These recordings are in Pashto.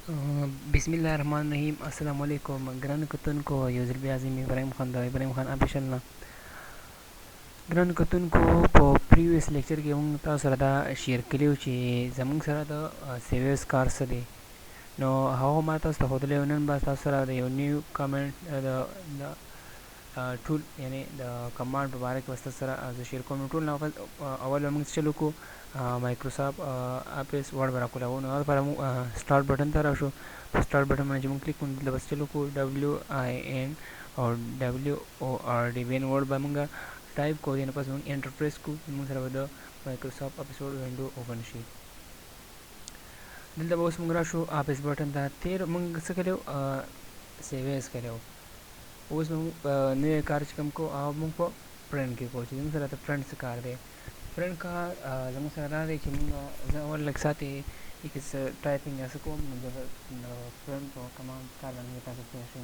بسم الله الرحمن الرحیم. السلام علیکم ګرانو کتونکو. یو ځل بیا زه ابراهیم خان د ابراهیم خان افیشل نه. ګرانو کتونکو، په پریویس لیکچر کې موږ تاسو سره دا شیر کړي چې زموږ سره د سیویس کار څه دی. نو هغه ما تاسو ته ښودلی و. نن به تاسو سره د یو نیو کامنټ د ټول یعنی د کمانډ په باره کې به ستاسو سره زه شیر کوم. ټول نه اول به موږ چلو کو مایکروسافټ اپس ورډ به راکولاو. نو هغه لپاره موږ سټارټ بټن ته راشو. په سټارټ بټن باندې چې موږ کلیک کوو دلته بس چلو کو WIN او WORD وین ورډ به موږ ټایپ کوو. دې نه پس موږ انټر پریس کوو. موږ سره به د مایکروسافټ اپس ورډ وینډو اوپن شي. دلته به اوس موږ راشو اپس بټن ته. تیر موږ څه کړی سیویز کړی و. اوس موږ نوی کار چې کوم کوو هغه موږ په پرنټ کې کوو. چې زموږ سره د پرنټ څه کار دی. پرنټ کار زموږ سره دا دی چې موږ زه اول لږ ساعتې کې څه ټایپینګ یا څه کوم، نو د پرنټ په کمانډ کار باندې تاسو پوه شئ.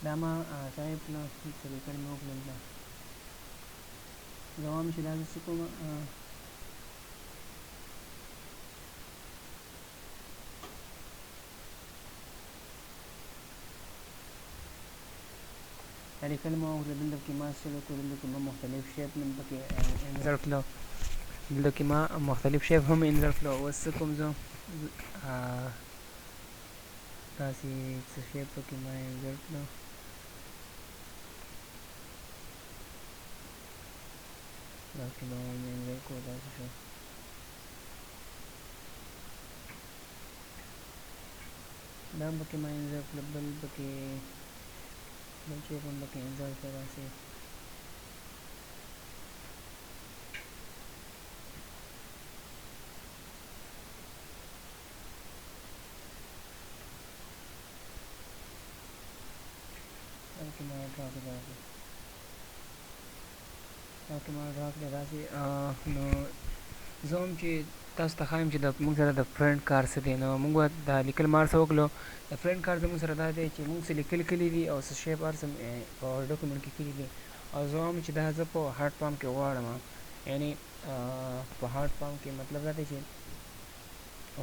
دا ما ټایپ نه څه لیکل مې وکړل. دا دوام چې دا زه څه کوم لیکل مې وکړل. دلته کې ما څه وکړل، دلته کې ما مختلف شیپ نن پکې انزر کړلو. دلته کې ما مختلف شیپ هم انزر کړلو. اوس څه کوم زه داسې څه شیپ پکې ما انزر کړلو. داسې به مې انزر کړو. داسې شو. دا هم پکې ما انزر کړل. بل پکې بل شیپ هم پکې انزر کړه. داسې که ما ډرا کړې داسې نو زه هم چې تاسو ته ښایم چې د موږ سره د فرنټ کار څه دی. نو موږ به دا لیکل مار څه وکړو. د فرنټ کار زموږ سره دا دی چې موږ څه لیکل کړي دي او څه شیپ هر څه په ډاکومنټ کې کړي دي. او زه هم چې دا زه په هارډ فارم کې غواړم، یعنی په هارډ فارم کې مطلب دا دی چې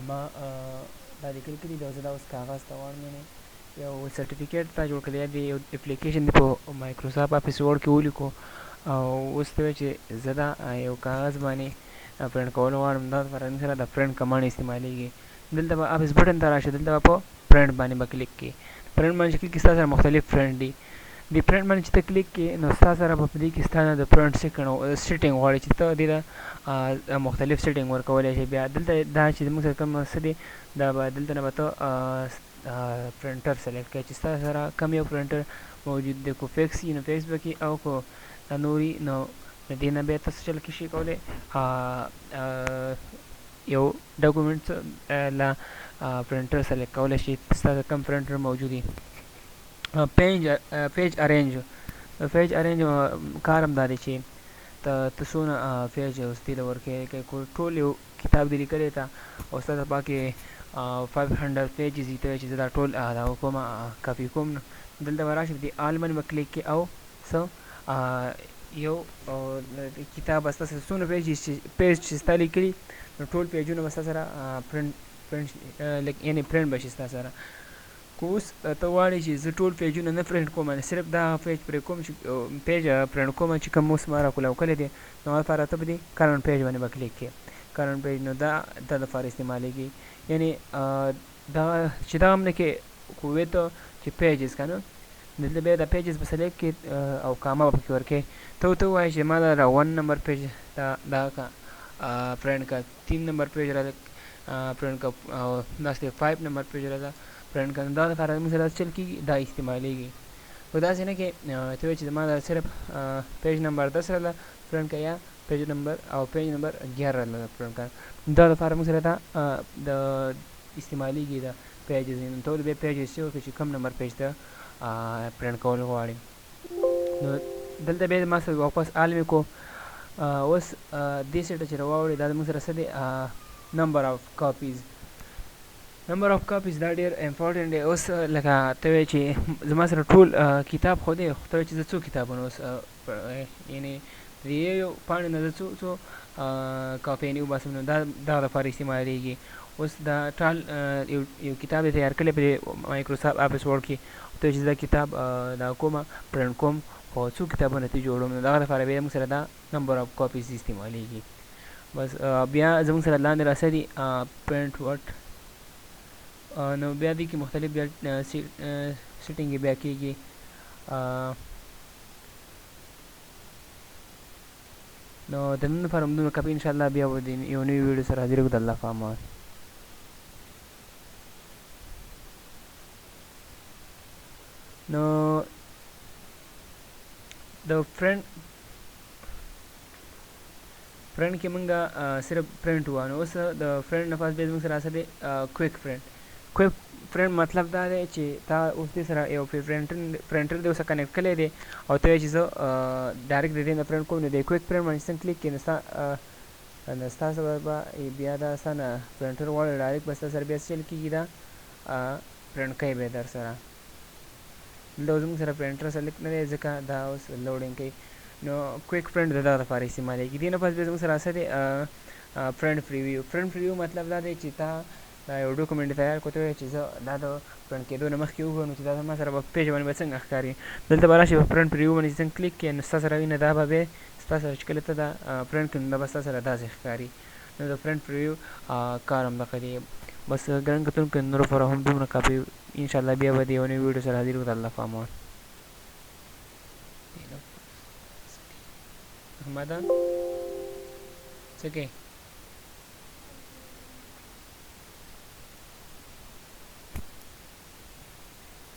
ما دا لیکل کړي دي او زه دا اوس کاغذ ته غواړم. یعنی یو سرټیفیکیټ تا جوړ کړی دی، یو اپلیکیشن دی په مایکروسافټ اپس ورډ کې ولیکو. او اوس ته وایي چې زه دا یو کاغذ باندې پرنټ کول غواړم. دا لپاره موږ سره د پرنټ کمانډ استعمالیږي. دلته به اپس بټن ته راشئ. دلته به په پرنټ باندې به کلیک کړئ. پرنټ باندې چې کلیک کړئ ستاسو سره مختلف پرنټ دي. د پرنټ باندې چې ته کلیک کړې نو ستاسو سره به په دې کې ستا نه د پرنټ سیټینګ غواړي چې ته دې ته مختلف سیټینګ ورکولی شي. بیا دلته دا چې زموږ سره کوم څه دی دا به دلته نه به ته پرنټر سلیکټ کړئ چې ستاسو سره کوم یو پرنټر موجود دی. کو فیکس وي نو فیکس به کړي، او کو نوري نو د دې نه بیا تاسو چل کې شي کولی یو ډاکومنټ لا پرنټر سلیکټ کولی شي ستاسو کوم پرنټر موجود وي. پیج ارینج کار هم دا دی چې ته څونه پیج اوس دې له ورکوې. ټول یو کتاب دې لیکلی ته او ستا ته پکې 500 پیجز دي. ته چې زه دا ټول دا کوم کاپي کوم، دلته به راشي. دې آل باندې به کلیک کړې او څه یو کتاب به ستاسو څونه پیج چې ستا لیکلي نو ټول پیجونه به ستا سره پرنټ یعنی پرنټ به شي ستا سره. که اوس ته غواړې چې زه ټول پیجونه نه پرنټ کوم، صرف دا پیج پرې کوم چې پیج پرنټ کوم چې کوم اوس ما راکولاو کړی دی، نو هغه لپاره ته به دې کرنټ پیج باندې به کلیک کړې. کرنټ پیج نو دا د لپاره استعمالیږي. یعنی دا چې دا هم نه کې کوې ته چې پیجز که نه، دلته بیا دا پیجز به سلیکټ کړې او کامه به پکې ورکړې. ته وایې چې ما دا 1 نمبر پیج دا کا پرنټ کا، 3 نمبر پیج را پرنټ کا، او داسې 5 نمبر پیج را پرنټ کا. دا لپاره موږ سره چل کېږي دا استعمالیږي. خو داسې نه کې ته وایې چې ما دا صرف پیج نمبر 10 راله پرنټ کا یا پیج نمبر 11 راله پرنټ کا. دا لپاره موږ سره دا د استعمالیږي دا پیجز. نو ته بیا پیجز چې وکړې چې کوم نمبر پیج ته پرنټ کول غواړې. نو دلته بیا ما سره واپس آل مې کو. اوس دې سیټه چې راواوړې دا موږ سره څه دی نمبر آف کاپیز. نمبر آف کاپیز دا ډېر امپورټنټ دی. اوس لکه ته وایې چې زما سره ټول کتاب خو دی، خو ته وایې چې زه څو کتابونه اوس یعنې یو پاڼې نه څو کاپیانې وباسم نو دغه لپاره استعمالېږي. اوس دا ټال یو کتاب یې تیار کړی په مایکروسافټ آفیس ورډ کې، ته چې دا کتاب دا کومه پرنټ کوم او څو کتابونه ترې جوړوم نو دغه لپاره بیا موږ سره دا نمبر آف کاپیز استعمالېږي. بس بیا زموږ سره لاندې راسه دي پرنټ وټ، نو بیا دې کې مختلف بیا سیټینګ یې بیا کېږي. نو د نن لپاره همدومره کافي، انشاءالله بیا به د یو نوي ویډیو سره حاضر د الله په امان. نو د فرنٹ کې مونږه صرف پرنٹ هوا، نو اوس د فرنٹ نه پاس بیا زموږ سره راځي کویک فرنٹ مطلب دا دی چې تا اوس دې سره یو پرنټر دې اوسه کنیکټ کړی دی او ته چې زه ډایرکټ د دې نه پرنټ کوم نو د کویک فرنٹ باندې څنګه کلیک کړې نو ستاسو به بیا دا اسانه پرنټر غواړي ډایرکټ به ستا سره بیا چل کېږي، دا پرنټ کوي به در سره. دا زموږ سره پرنټر سلیکټ نه دی ځکه دا اوس لوډینګ کوي. نو کویک فرنٹ د دغه لپاره استعمالېږي. دې نه پس بیا زموږ سره څه دی فرنٹ پریویو مطلب دا دی چې تا دا یو ډاکومنټ تیار کړو، ته وایې چې زه دا د فرنټ کېدو نه مخکې وګورم چې دا زما سره به پیج باندې به څنګه ښکاري. دلته به راشي په فرنٹ پریویو باندې چې څنګه کلیک کړې نو ستا سره وینه دا به بیا ستا سره چې کله ته دا فرنټ کړې نو دا به ستا سره داسې ښکاري. نو د فرنٹ پریویو کار همدغه دی. بس ګران کتونکو نورو لپاره هم دومره کافي، انشاءالله بیا به د یو نوي ویډیو سره حاضر وو. د الله په امان. احمده څه کوې؟